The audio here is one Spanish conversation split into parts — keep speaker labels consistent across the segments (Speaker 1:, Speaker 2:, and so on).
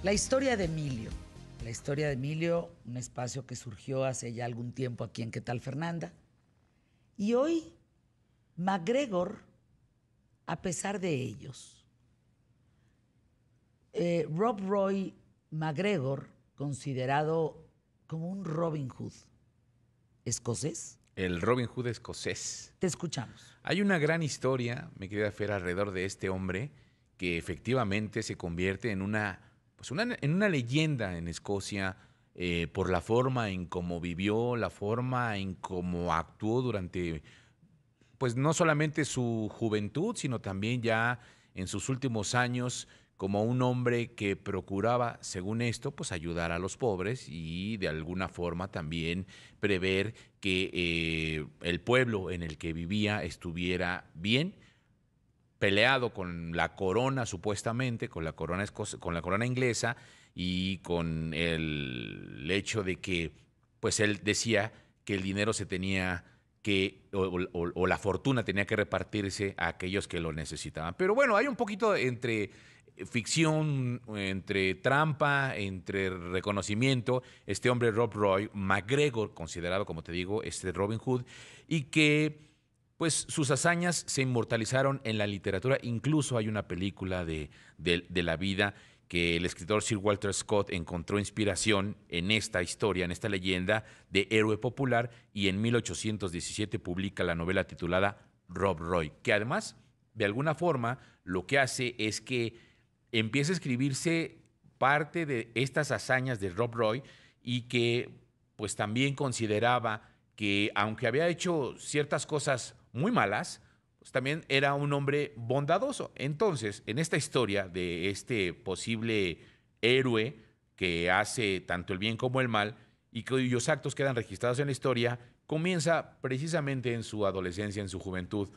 Speaker 1: La historia de Emilio. La historia de Emilio, un espacio que surgió hace ya algún tiempo aquí en ¿Qué tal, Fernanda? Y hoy, MacGregor, a pesar de ellos. Rob Roy MacGregor, considerado como un Robin Hood escocés.
Speaker 2: El Robin Hood escocés.
Speaker 1: Te escuchamos.
Speaker 2: Hay una gran historia, mi querida Fer, alrededor de este hombre que efectivamente se convierte en en una leyenda en Escocia por la forma en cómo vivió, la forma en cómo actuó durante, pues no solamente su juventud, sino también ya en sus últimos años como un hombre que procuraba, según esto, pues ayudar a los pobres y de alguna forma también prever que el pueblo en el que vivía estuviera bien, peleado con la corona supuestamente, con la corona inglesa y con el hecho de que, pues él decía que el dinero se tenía o la fortuna tenía que repartirse a aquellos que lo necesitaban. Pero bueno, hay un poquito entre ficción, entre trampa, entre reconocimiento, este hombre Rob Roy MacGregor, considerado, como te digo, este Robin Hood, y que pues sus hazañas se inmortalizaron en la literatura. Incluso hay una película de la vida que el escritor Sir Walter Scott encontró inspiración en esta historia, en esta leyenda de héroe popular, y en 1817 publica la novela titulada Rob Roy, que además, de alguna forma, lo que hace es que empieza a escribirse parte de estas hazañas de Rob Roy y que pues también consideraba que aunque había hecho ciertas cosas muy malas, pues también era un hombre bondadoso. Entonces, en esta historia de este posible héroe que hace tanto el bien como el mal y cuyos actos quedan registrados en la historia, comienza precisamente en su adolescencia, en su juventud,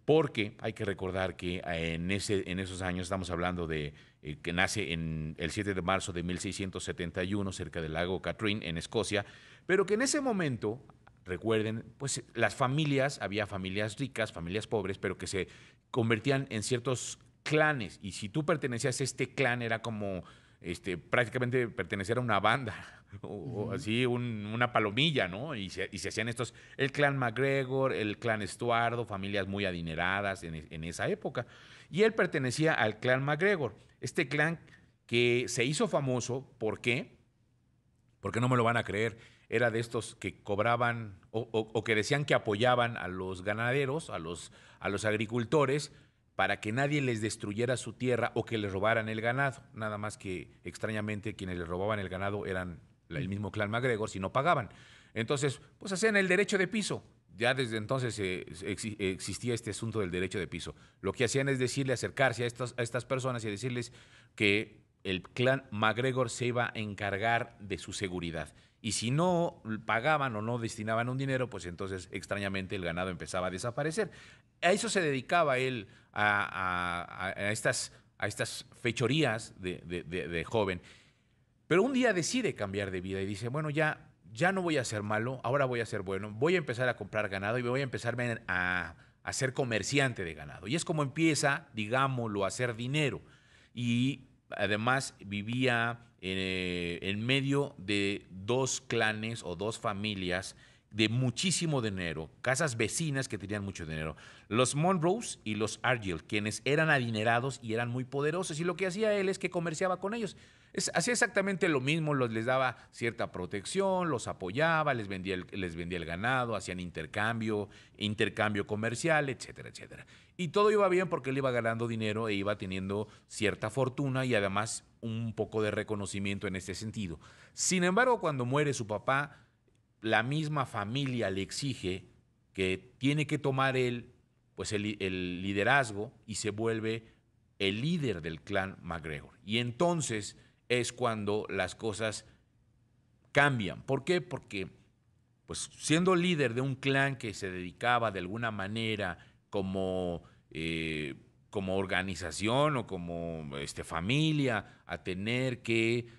Speaker 2: porque hay que recordar que en esos años estamos hablando de que nace en el 7 de marzo de 1671 cerca del lago Catherine, en Escocia, pero que en ese momento, recuerden, pues las familias, había familias ricas, familias pobres, pero que se convertían en ciertos clanes, y si tú pertenecías a este clan era como prácticamente pertenecer a una banda o así una palomilla, ¿no? Y se hacían estos, el clan MacGregor, el clan Estuardo, familias muy adineradas en esa época. Y él pertenecía al clan MacGregor, este clan que se hizo famoso, ¿por qué? Porque no me lo van a creer, era de estos que cobraban o que decían que apoyaban a los ganaderos, a los agricultores, para que nadie les destruyera su tierra o que les robaran el ganado. Nada más que extrañamente quienes les robaban el ganado eran el mismo clan MacGregor si no pagaban. Entonces, pues hacían el derecho de piso. Ya desde entonces existía este asunto del derecho de piso. Lo que hacían es decirle, acercarse a estas personas y decirles que el clan MacGregor se iba a encargar de su seguridad. Y si no pagaban o no destinaban un dinero, pues entonces extrañamente el ganado empezaba a desaparecer. A eso se dedicaba él, a estas fechorías de joven. Pero un día decide cambiar de vida y dice, bueno, ya no voy a ser malo, ahora voy a ser bueno, voy a empezar a comprar ganado y voy a empezar a ser comerciante de ganado. Y es como empieza, digámoslo, a hacer dinero. Y además vivía en medio de dos clanes o dos familias de muchísimo dinero, casas vecinas que tenían mucho dinero, los Monrose y los Argyll, quienes eran adinerados y eran muy poderosos, y lo que hacía él es que comerciaba con ellos. Hacía exactamente lo mismo, les daba cierta protección, los apoyaba, les vendía el ganado, hacían intercambio comercial, etcétera, etcétera. Y todo iba bien porque él iba ganando dinero e iba teniendo cierta fortuna y además un poco de reconocimiento en ese sentido. Sin embargo, cuando muere su papá, la misma familia le exige que tiene que tomar él pues el liderazgo y se vuelve el líder del clan MacGregor. Y entonces es cuando las cosas cambian. ¿Por qué? Porque pues siendo líder de un clan que se dedicaba de alguna manera como organización o como familia a tener que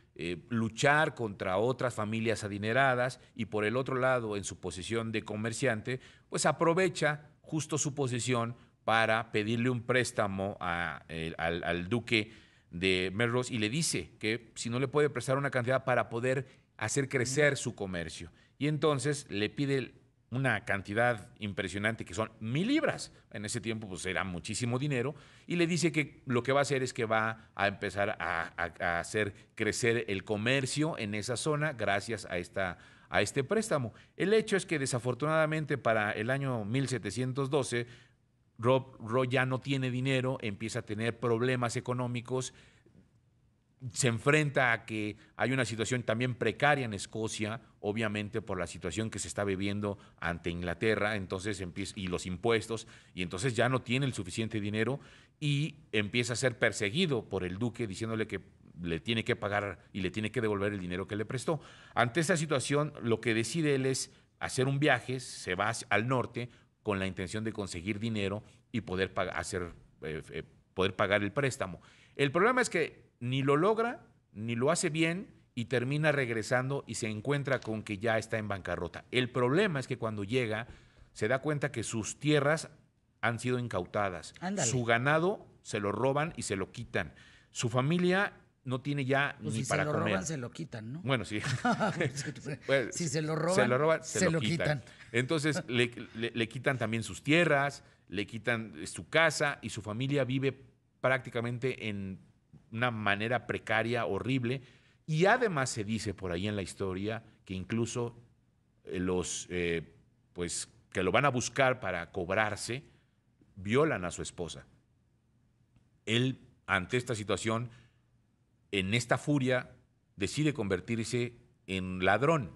Speaker 2: luchar contra otras familias adineradas, y por el otro lado, en su posición de comerciante, pues aprovecha justo su posición para pedirle un préstamo al duque de Melrose y le dice que si no le puede prestar una cantidad para poder hacer crecer su comercio. Y entonces le pide una cantidad impresionante que son 1,000 libras. En ese tiempo pues era muchísimo dinero y le dice que lo que va a hacer es que va a empezar a hacer crecer el comercio en esa zona gracias a este préstamo. El hecho es que desafortunadamente para el año 1712 Roy ya no tiene dinero, empieza a tener problemas económicos, se enfrenta a que hay una situación también precaria en Escocia, obviamente por la situación que se está viviendo ante Inglaterra, entonces y los impuestos, y entonces ya no tiene el suficiente dinero y empieza a ser perseguido por el duque diciéndole que le tiene que pagar y le tiene que devolver el dinero que le prestó. Ante esta situación, lo que decide él es hacer un viaje, se va al norte con la intención de conseguir dinero y poder poder pagar el préstamo. El problema es que ni lo logra, ni lo hace bien y termina regresando y se encuentra con que ya está en bancarrota. El problema es que cuando llega se da cuenta que sus tierras han sido incautadas.
Speaker 1: Ándale.
Speaker 2: Su ganado se lo roban y se lo quitan. Su familia no tiene ya
Speaker 1: Pues
Speaker 2: ni
Speaker 1: si
Speaker 2: para
Speaker 1: se lo
Speaker 2: comer.
Speaker 1: roban, se lo quitan, ¿no?
Speaker 2: Bueno, sí.
Speaker 1: Pues, si se lo roban, se lo quitan.
Speaker 2: Entonces le quitan también sus tierras, le quitan su casa y su familia vive prácticamente en una manera precaria, horrible. Y además se dice por ahí en la historia que incluso pues que lo van a buscar para cobrarse, violan a su esposa. Él, ante esta situación, en esta furia, decide convertirse en ladrón,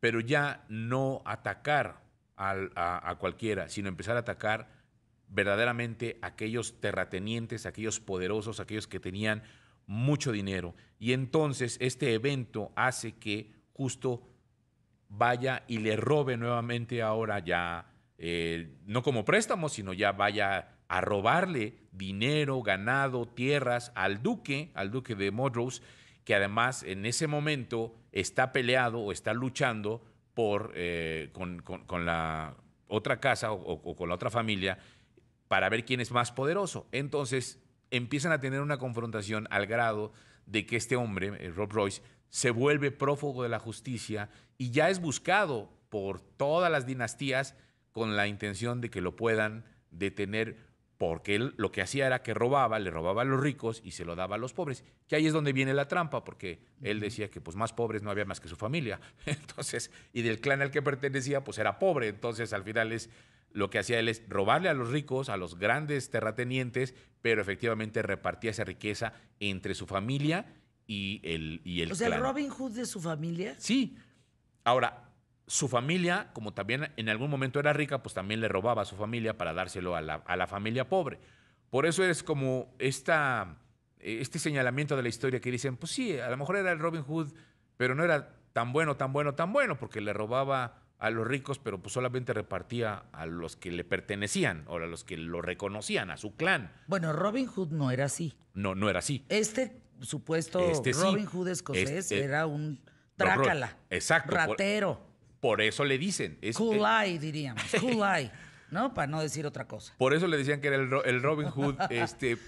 Speaker 2: pero ya no atacar a cualquiera, sino empezar a atacar verdaderamente a aquellos terratenientes, a aquellos poderosos, a aquellos que tenían mucho dinero. Y entonces este evento hace que justo vaya y le robe nuevamente ahora ya, no como préstamo, sino ya vaya a robarle dinero, ganado, tierras al duque de Montrose, que además en ese momento está peleado o está luchando con la otra casa o con la otra familia para ver quién es más poderoso. Entonces empiezan a tener una confrontación al grado de que este hombre, Rob Royce, se vuelve prófugo de la justicia y ya es buscado por todas las dinastías con la intención de que lo puedan detener, porque él lo que hacía era que le robaba a los ricos y se lo daba a los pobres, que ahí es donde viene la trampa, porque él decía que pues más pobres no había más que su familia, entonces, y del clan al que pertenecía pues era pobre, entonces al final lo que hacía él es robarle a los ricos, a los grandes terratenientes, pero efectivamente repartía esa riqueza entre su familia y el
Speaker 1: O sea,
Speaker 2: clan.
Speaker 1: ¿el Robin Hood de su familia?
Speaker 2: Sí. Ahora, su familia, como también en algún momento era rica, pues también le robaba a su familia para dárselo a la familia pobre. Por eso es como este señalamiento de la historia que dicen, pues sí, a lo mejor era el Robin Hood, pero no era tan bueno, porque le robaba a los ricos, pero pues solamente repartía a los que le pertenecían o a los que lo reconocían, a su clan.
Speaker 1: Bueno, Robin Hood no era así.
Speaker 2: No, no era así.
Speaker 1: Este supuesto
Speaker 2: Sí.
Speaker 1: Robin Hood escocés era un trácala,
Speaker 2: exacto,
Speaker 1: ratero,
Speaker 2: por eso le dicen.
Speaker 1: cool eye, diríamos, cool eye, ¿no? Para no decir otra cosa.
Speaker 2: Por eso le decían que era el Robin Hood,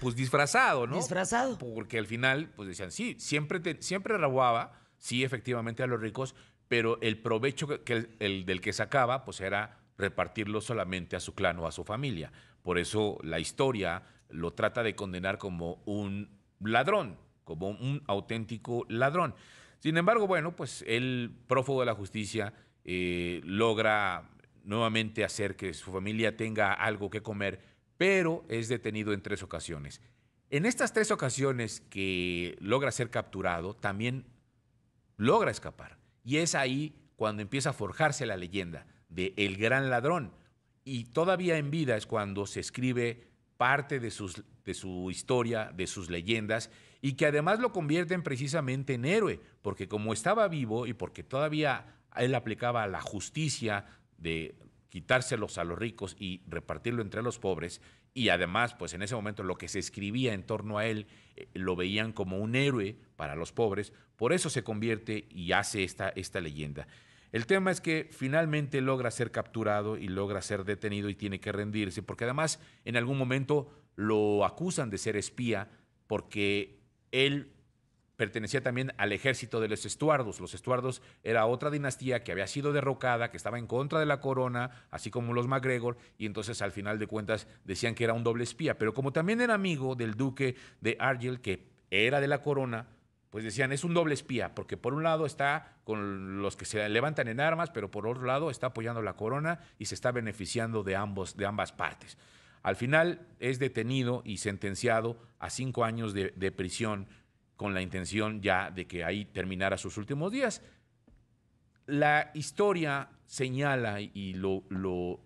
Speaker 2: pues disfrazado, ¿no?
Speaker 1: Disfrazado.
Speaker 2: Porque al final, pues decían, sí, siempre robaba, sí, efectivamente a los ricos, pero el provecho del que sacaba, pues era repartirlo solamente a su clan o a su familia. Por eso la historia lo trata de condenar como un ladrón, como un auténtico ladrón. Sin embargo, bueno, pues el prófugo de la justicia logra nuevamente hacer que su familia tenga algo que comer, pero es detenido en 3 ocasiones. En estas 3 ocasiones que logra ser capturado, también logra escapar. Y es ahí cuando empieza a forjarse la leyenda de El Gran Ladrón. Y todavía en vida es cuando se escribe parte de su historia, de sus leyendas, y que además lo convierten precisamente en héroe, porque como estaba vivo y porque todavía él aplicaba la justicia de quitárselos a los ricos y repartirlo entre los pobres, y además, pues en ese momento lo que se escribía en torno a él lo veían como un héroe para los pobres, por eso se convierte y hace esta leyenda. El tema es que finalmente logra ser capturado y logra ser detenido y tiene que rendirse, porque además en algún momento lo acusan de ser espía, porque Él pertenecía también al ejército de los Estuardos. Los Estuardos era otra dinastía que había sido derrocada, que estaba en contra de la corona, así como los MacGregor, y entonces al final de cuentas decían que era un doble espía. Pero como también era amigo del duque de Argyll, que era de la corona, pues decían, es un doble espía, porque por un lado está con los que se levantan en armas, pero por otro lado está apoyando la corona y se está beneficiando de ambas partes. Al final es detenido y sentenciado a 5 años de prisión con la intención ya de que ahí terminara sus últimos días. La historia señala y lo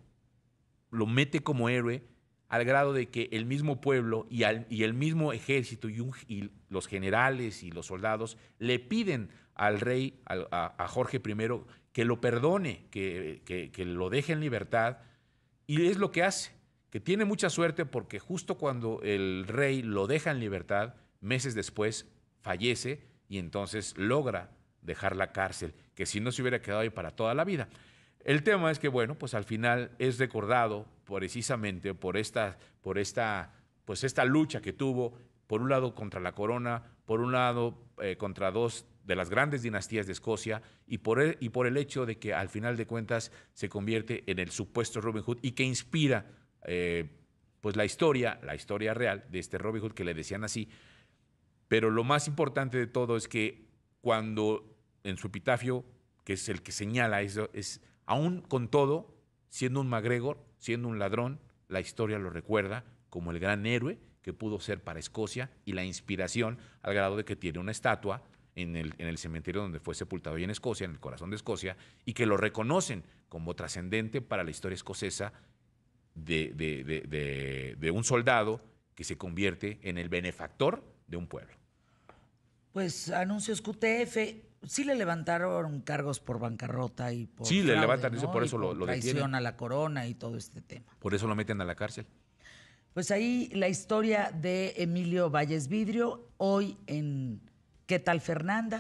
Speaker 2: mete como héroe al grado de que el mismo pueblo y el mismo ejército y los generales y los soldados le piden al rey, a Jorge I, que lo perdone, que lo deje en libertad, y es lo que hace, que tiene mucha suerte porque justo cuando el rey lo deja en libertad, meses después fallece y entonces logra dejar la cárcel, que si no se hubiera quedado ahí para toda la vida. El tema es que, bueno, pues al final es recordado precisamente por esta lucha que tuvo, por un lado contra la corona, por un lado contra dos de las grandes dinastías de Escocia, y por el hecho de que al final de cuentas se convierte en el supuesto Robin Hood y que inspira pues la historia real de este Robin Hood, que le decían así. Pero lo más importante de todo es que cuando en su epitafio, que es el que señala eso, es aún con todo, siendo un MacGregor, siendo un ladrón, la historia lo recuerda como el gran héroe que pudo ser para Escocia y la inspiración al grado de que tiene una estatua en el cementerio donde fue sepultado ahí en Escocia, en el corazón de Escocia, y que lo reconocen como trascendente para la historia escocesa de un soldado que se convierte en el benefactor de un pueblo.
Speaker 1: Pues anuncios QTF, sí le levantaron cargos por bancarrota y por
Speaker 2: sí,
Speaker 1: fraude,
Speaker 2: le levantan
Speaker 1: ¿no?
Speaker 2: eso, por
Speaker 1: y
Speaker 2: eso
Speaker 1: por
Speaker 2: lo
Speaker 1: traición
Speaker 2: detienen.
Speaker 1: a la corona y todo este tema.
Speaker 2: Por eso lo meten a la cárcel.
Speaker 1: Pues ahí la historia de Emilio Valles Vidrio, hoy en ¿Qué tal Fernanda?